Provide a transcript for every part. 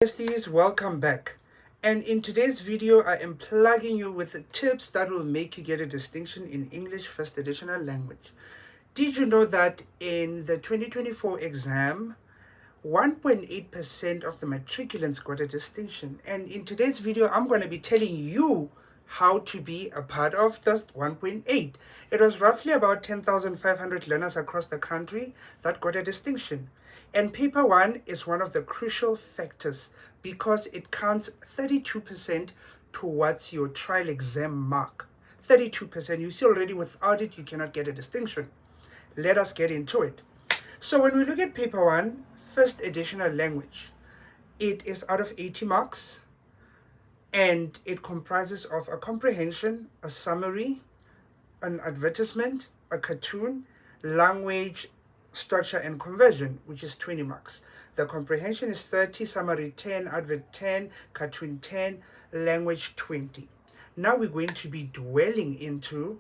Besties, welcome back. And in today's video, I am plugging you with the tips that will make you get a distinction in English First Additional Language. Did you know that in the 2024 exam, 1.8% of the matriculants got a distinction? And in today's video, I'm going to be telling you how to be a part of this 1.8. It was roughly about 10,500 learners across the country that got a distinction. And paper 1 is one of the crucial factors because it counts 32% towards your trial exam mark. 32%. You see already without it, you cannot get a distinction. Let us get into it. So when we look at paper 1, First Additional Language, it is out of 80 marks. And it comprises of a comprehension, a summary, an advertisement, a cartoon, language, structure, and conversion, which is 20 marks. The comprehension is 30, summary 10, advert 10, cartoon 10, language 20. Now we're going to be dwelling into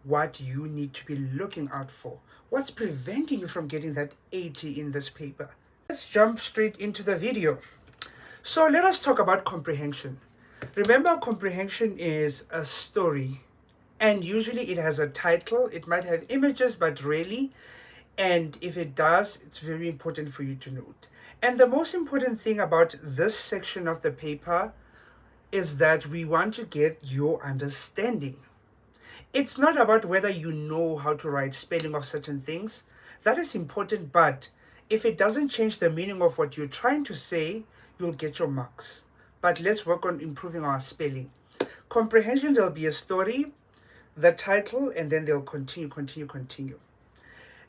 what you need to be looking out for. What's preventing you from getting that 80 in this paper? Let's jump straight into the video. So let us talk about comprehension. Remember, comprehension is a story, and usually it has a title. It might have images, but rarely. And if it does, it's very important for you to note. And the most important thing about this section of the paper is that we want to get your understanding. It's not about whether you know how to write spelling of certain things. That is important, but if it doesn't change the meaning of what you're trying to say, you'll get your marks. But let's work on improving our spelling. Comprehension, there'll be a story, the title, and then they'll continue.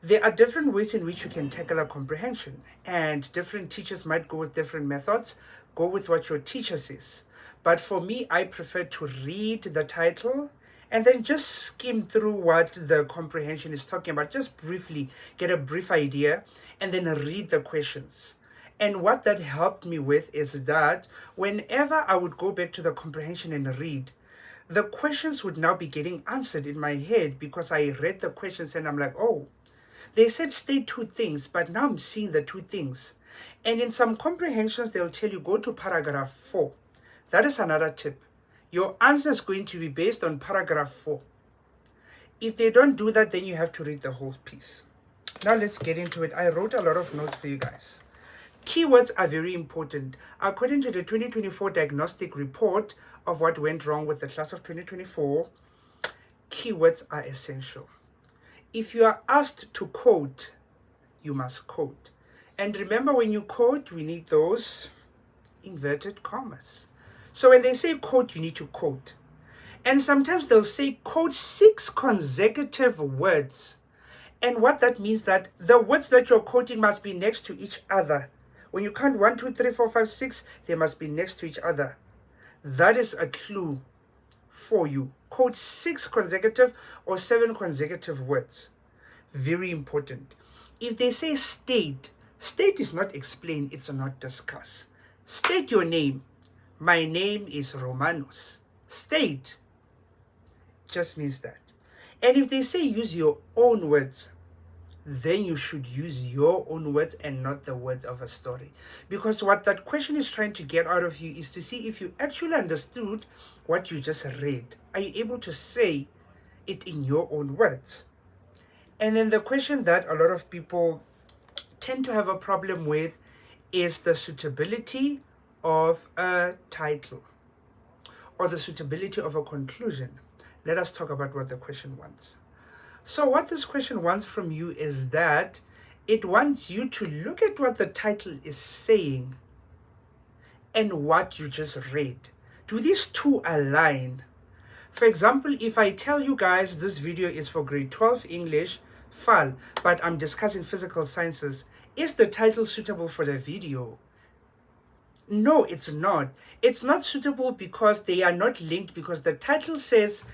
There are different ways in which you can tackle a comprehension, and different teachers might go with different methods. Go with what your teacher says. But for me, I prefer to read the title and then just skim through what the comprehension is talking about, just briefly, get a brief idea, and then read the questions. And what that helped me with is that whenever I would go back to the comprehension and read, the questions would now be getting answered in my head because I read the questions and I'm like, oh, they said state two things, but now I'm seeing the two things. And in some comprehensions, they'll tell you go to paragraph 4. That is another tip. Your answer is going to be based on paragraph 4. If they don't do that, then you have to read the whole piece. Now let's get into it. I wrote a lot of notes for you guys. Keywords are very important. According to the 2024 diagnostic report of what went wrong with the class of 2024, keywords are essential. If you are asked to quote, you must quote. And remember, when you quote, we need those inverted commas. So when they say quote, you need to quote. And sometimes they'll say quote 6 consecutive words. And what that means that the words that you're quoting must be next to each other. When you count 1, 2, 3, 4, 5, 6, they must be next to each other. That is a clue for you. Quote 6 consecutive or 7 consecutive words. Very important. If they say state, state is not explain, it's not discuss. State your name. My name is Romanos. State just means that. And if they say use your own words, then you should use your own words and not the words of a story. Because what that question is trying to get out of you is to see if you actually understood what you just read. Are you able to say it in your own words? And then the question that a lot of people tend to have a problem with is the suitability of a title or the suitability of a conclusion. Let us talk about what the question wants. So what this question wants from you is that it wants you to look at what the title is saying and what you just read. Do these two align? For example, if I tell you guys this video is for grade 12 English, FAL, but I'm discussing physical sciences, is the title suitable for the video? No, it's not. It's not suitable because they are not linked, because the title says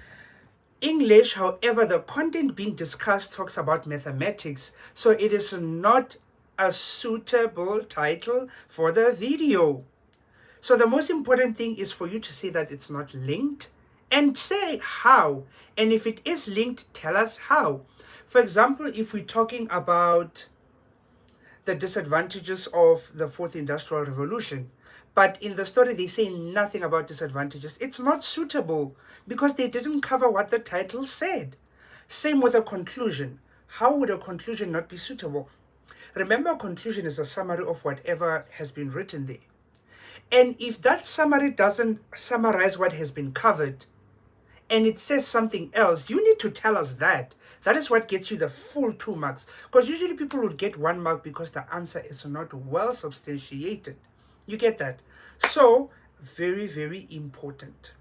English, however, the content being discussed talks about mathematics, so it is not a suitable title for the video. So the most important thing is for you to say that it's not linked and say how. And if it is linked, tell us how. For example, if we're talking about the disadvantages of the fourth industrial revolution, But in the story, they say nothing about disadvantages. It's not suitable because they didn't cover what the title said. Same with a conclusion. How would a conclusion not be suitable? Remember, a conclusion is a summary of whatever has been written there. And if that summary doesn't summarize what has been covered, and it says something else, you need to tell us that. That is what gets you the full 2 marks. Because usually people would get 1 mark because the answer is not well substantiated. You get that? So, very, very important.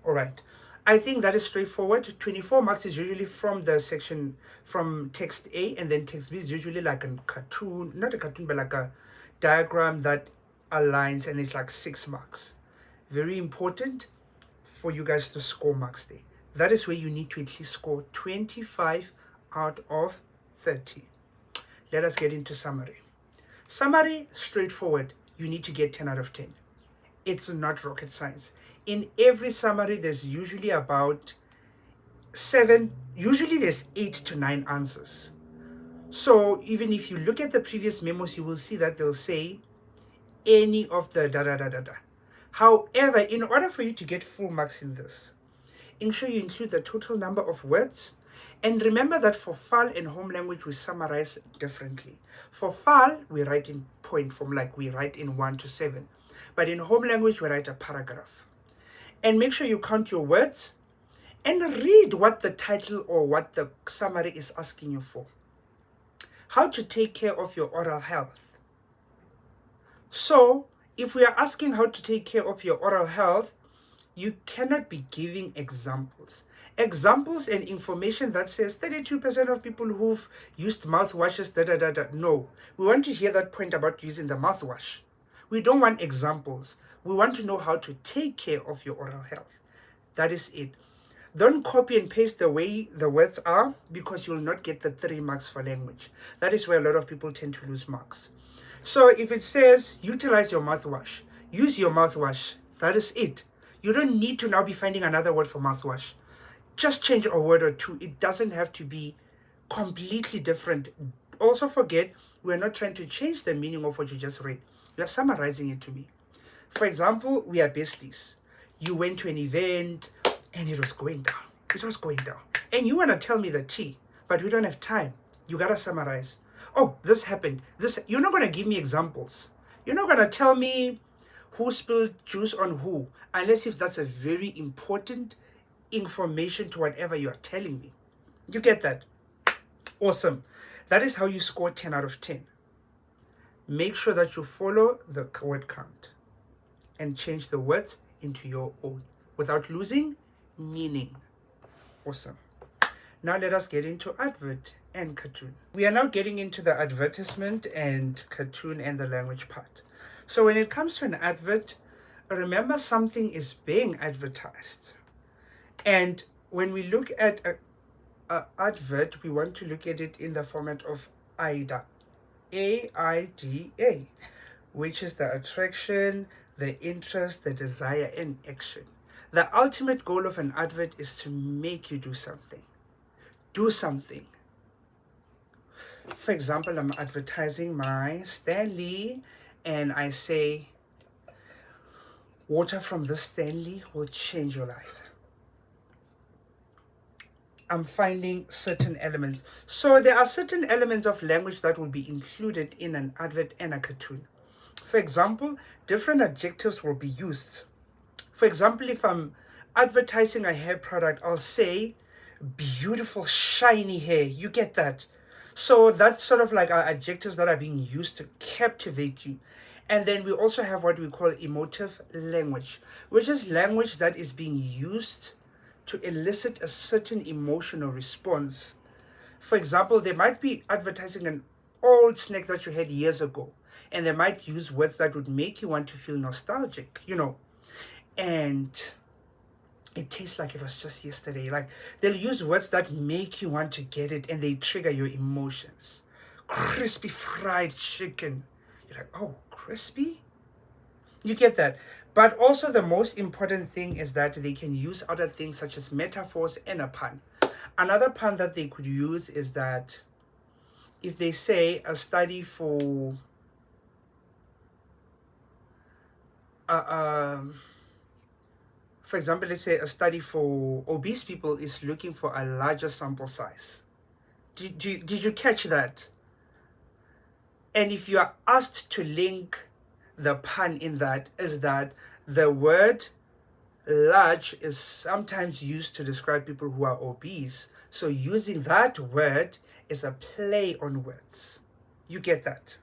All right. I think that is straightforward. 24 marks is usually from the section, from text A, and then text B is usually like a cartoon, not a cartoon, but like a diagram that aligns, and it's like 6 marks. Very important for you guys to score marks there. That is where you need to at least score 25 out of 30. Let us get into summary. Summary, straightforward. You need to get 10 out of 10. It's not rocket science. In every summary, there's usually about 7, usually there's 8 to 9 answers. So even if you look at the previous memos, you will see that they'll say any of the da-da-da-da-da. However, in order for you to get full marks in this, ensure you include the total number of words. And remember that for FAL and home language, we summarize differently. For FAL, we write in point form, like we write in 1 to 7. But in home language, we write a paragraph. And make sure you count your words and read what the title or what the summary is asking you for. How to take care of your oral health. So, if we are asking how to take care of your oral health, you cannot be giving examples. Examples and information that says 32% of people who've used mouthwashes, da-da-da-da. No, we want to hear that point about using the mouthwash. We don't want examples. We want to know how to take care of your oral health. That is it. Don't copy and paste the way the words are, because you'll not get the 3 marks for language. That is where a lot of people tend to lose marks. So if it says utilize your mouthwash, use your mouthwash, that is it. You don't need to now be finding another word for mouthwash. Just change a word or 2. It doesn't have to be completely different. Also forget, we're not trying to change the meaning of what you just read. You're summarizing it to me. For example, we are besties. You went to an event and it was going down. It was going down. And you want to tell me the tea, but we don't have time. You got to summarize. Oh, this happened. You're not going to give me examples. You're not going to tell me who spilled juice on who, unless if that's a very important information to whatever you are telling me. You get that? Awesome. That is how you score 10 out of 10. Make sure that you follow the word count and change the words into your own without losing meaning. Awesome. Now let us get into advert and cartoon. We are now getting into the advertisement and cartoon and the language part. So when it comes to an advert, remember something is being advertised. And when we look at a advert, we want to look at it in the format of AIDA, AIDA, which is the attraction, the interest, the desire, and action. The ultimate goal of an advert is to make you do something. Do something. For example, I'm advertising my Stanley, and I say, water from this Stanley will change your life. I'm finding certain elements. So there are certain elements of language that will be included in an advert and a cartoon. For example, different adjectives will be used. For example, if I'm advertising a hair product, I'll say, beautiful, shiny hair. You get that? So that's sort of like our adjectives that are being used to captivate you. And then we also have what we call emotive language, which is language that is being used to elicit a certain emotional response. For example, they might be advertising an old snack that you had years ago, and they might use words that would make you want to feel nostalgic, and it tastes like it was just yesterday. Like, they'll use words that make you want to get it, and they trigger your emotions. Crispy fried chicken. You're like, oh, crispy? You get that? But also the most important thing is that they can use other things such as metaphors and a pun. Another pun that they could use is that if they say a study for for example, let's say a study for obese people is looking for a larger sample size. Did you catch that? And if you are asked to link the pun in that, is that the word large is sometimes used to describe people who are obese. So using that word is a play on words. You get that?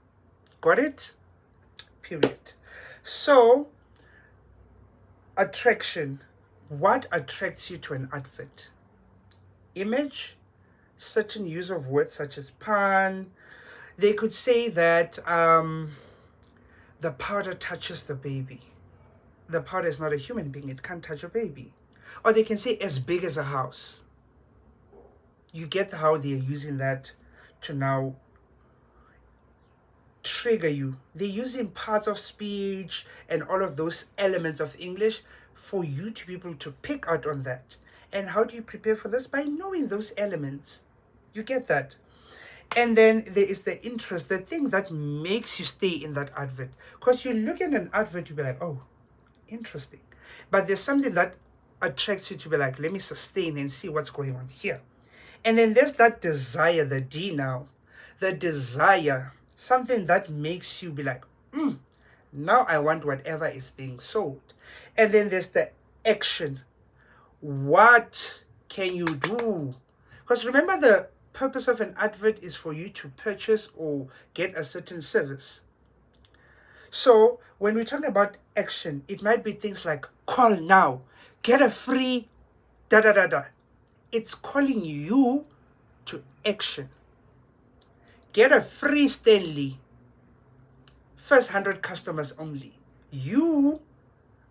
Got it? Period. So, attraction. What attracts you to an advert? Image, certain use of words such as pun. They could say that the powder touches the baby. The powder is not a human being. It can't touch a baby. Or they can say as big as a house. You get how they're using that to now trigger you. They're using parts of speech and all of those elements of English for you to be able to pick out on that. And how do you prepare for this? By knowing those elements. You get that? And then there is the interest, the thing that makes you stay in that advert. Because you look at an advert, you'll be like, oh, interesting. But there's something that attracts you to be like, let me sustain and see what's going on here. And then there's that desire, the D now. The desire, something that makes you be like, now I want whatever is being sold. And then there's the action. What can you do? Because remember, the purpose of an advert is for you to purchase or get a certain service. So when we talk about action, it might be things like call now, get a free da-da-da-da. It's calling you to action. Get a free Stanley. First 100 customers only. You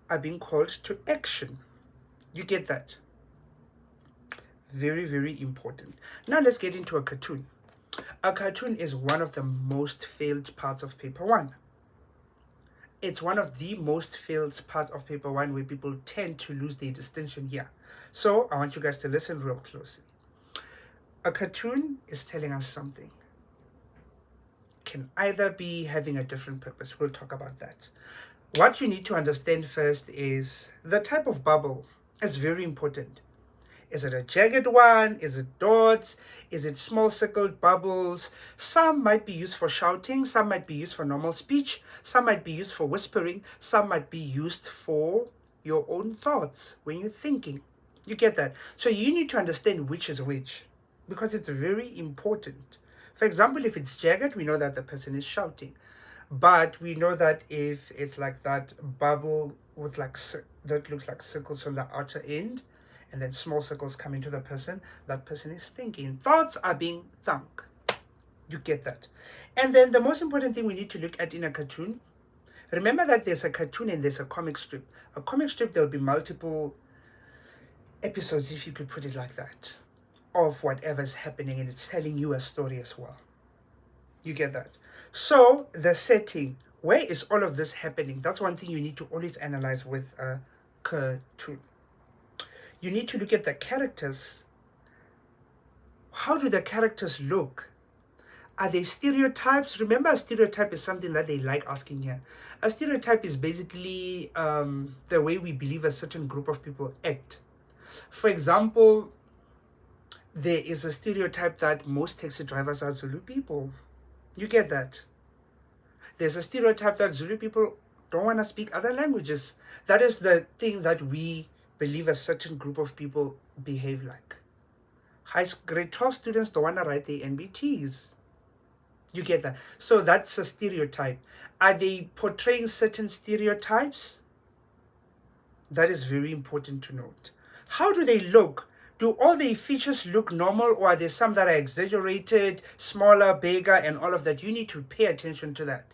are being called to action. You get that? Very, very important. Now let's get into a cartoon. A cartoon is one of the most failed parts of paper one. It's one of the most failed parts of paper one where people tend to lose their distinction here. So I want you guys to listen real closely. A cartoon is telling us something. Can either be having a different purpose. We'll talk about that. What you need to understand first is the type of bubble is very important. Is it a jagged one? Is it dots? Is it small circled bubbles? Some might be used for shouting. Some might be used for normal speech. Some might be used for whispering. Some might be used for your own thoughts when you're thinking. You get that? So you need to understand which is which because it's very important. For example, if it's jagged, we know that the person is shouting. But we know that if it's like that bubble with like that looks like circles on the outer end, and then small circles coming to the person, that person is thinking. Thoughts are being thunk. You get that? And then the most important thing we need to look at in a cartoon, remember that there's a cartoon and there's a comic strip. A comic strip, there'll be multiple episodes, if you could put it like that, of whatever's happening, and it's telling you a story as well. You get that? So the setting, where is all of this happening? That's one thing you need to always analyze with a cartoon. You need to look at the characters. How do the characters look? Are they stereotypes? Remember, a stereotype is something that they like asking here. A stereotype is basically the way we believe a certain group of people act. For example, there is a stereotype that most taxi drivers are Zulu people. You get that? There's a stereotype that Zulu people don't want to speak other languages. That is the thing that we believe a certain group of people behave like. Grade 12 students don't want to write their NBTs. You get that? So that's a stereotype. Are they portraying certain stereotypes? That is very important to note. How do they look? Do all their features look normal, or are there some that are exaggerated, smaller, bigger, and all of that? You need to pay attention to that,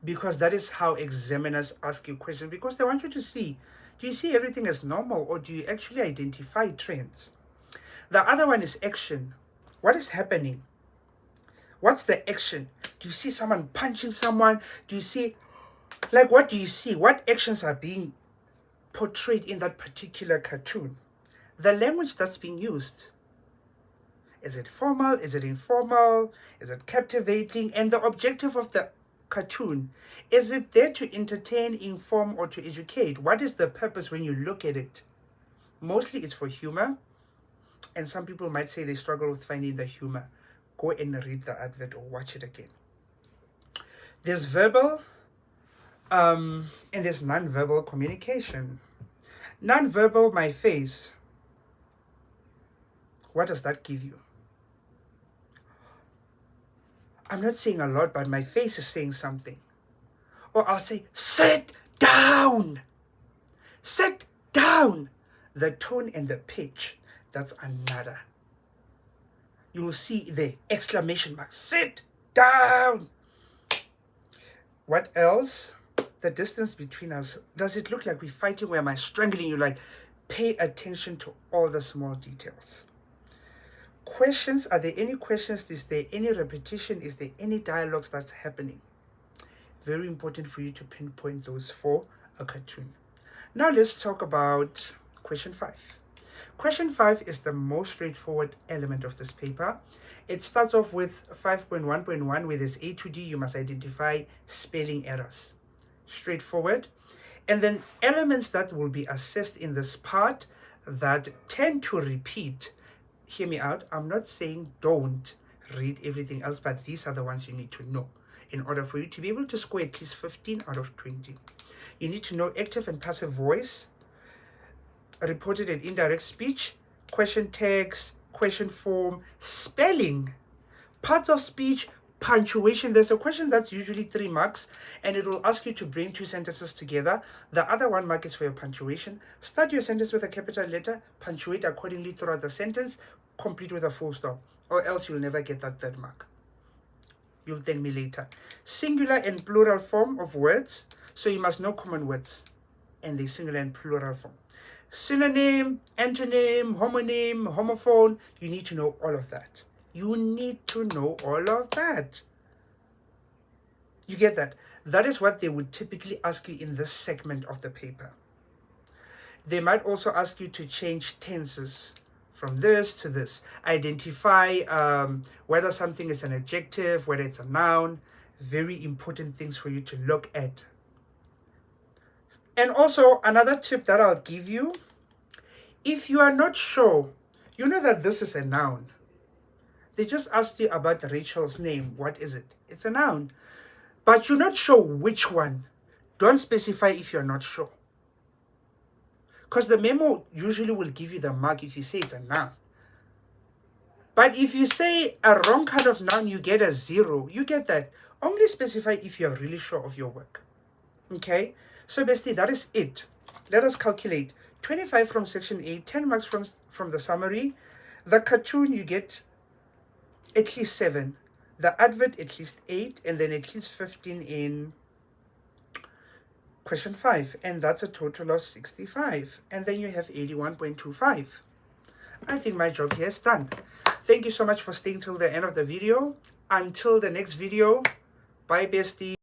because that is how examiners ask you questions, because they want you to see, do you see everything as normal, or do you actually identify trends? The other one is action. What is happening? What's the action? Do you see someone punching someone? Do you see, like, what do you see? What actions are being portrayed in that particular cartoon? The language that's being used. Is it formal? Is it informal? Is it captivating? And the objective of the cartoon? Is it there to entertain, inform, or to educate? What is the purpose when you look at it? Mostly it's for humor, and some people might say they struggle with finding the humor. Go and read the advert or watch it again. There's verbal and there's non-verbal communication. Non-verbal, my face. What does that give you? I'm not saying a lot, but my face is saying something. Or I'll say, sit down. Sit down. The tone and the pitch, that's another. You will see the exclamation marks. Sit down. What else? The distance between us. Does it look like we're fighting? Where am I strangling you? Like, pay attention to all the small details. Questions. Are there any questions? Is there any repetition? Is there any dialogues that's happening? Very important for you to pinpoint those for a cartoon. Now let's talk about question 5. Question 5 is the most straightforward element of this paper. It starts off with 5.1.1 where there's A to D. You must identify spelling errors. Straightforward. And then elements that will be assessed in this part that tend to repeat. Hear me out. I'm not saying don't read everything else, but these are the ones you need to know in order for you to be able to score at least 15 out of 20. You need to know active and passive voice, reported and indirect speech, question tags, question form, spelling, parts of speech, punctuation. There's a question that's usually 3 marks, and it will ask you to bring 2 sentences together. The other 1 mark is for your punctuation. Start your sentence with a capital letter, punctuate accordingly throughout the sentence, complete with a full stop, or else you'll never get that 3rd mark. You'll thank me later. Singular and plural form of words. So you must know common words and the singular and plural form. Synonym, antonym, homonym, homophone. You need to know all of that. You need to know all of that. You get that? That is what they would typically ask you in this segment of the paper. They might also ask you to change tenses from this to this. Identify whether something is an adjective, whether it's a noun. Very important things for you to look at. And also another tip that I'll give you, if you are not sure, you know that this is a noun. They just asked you about Rachel's name. What is it? It's a noun. But you're not sure which one. Don't specify if you're not sure. Because the memo usually will give you the mark if you say it's a noun. But if you say a wrong kind of noun, you get a 0. You get that. Only specify if you're really sure of your work. Okay? So bestie, that is it. Let us calculate. 25 from section A, 10 marks from the summary. The cartoon, you get at least 7. The advert, at least 8. And then at least 15 in question 5. And that's a total of 65. And then you have 81.25. I think my job here is done. Thank you so much for staying till the end of the video. Until the next video, bye bestie.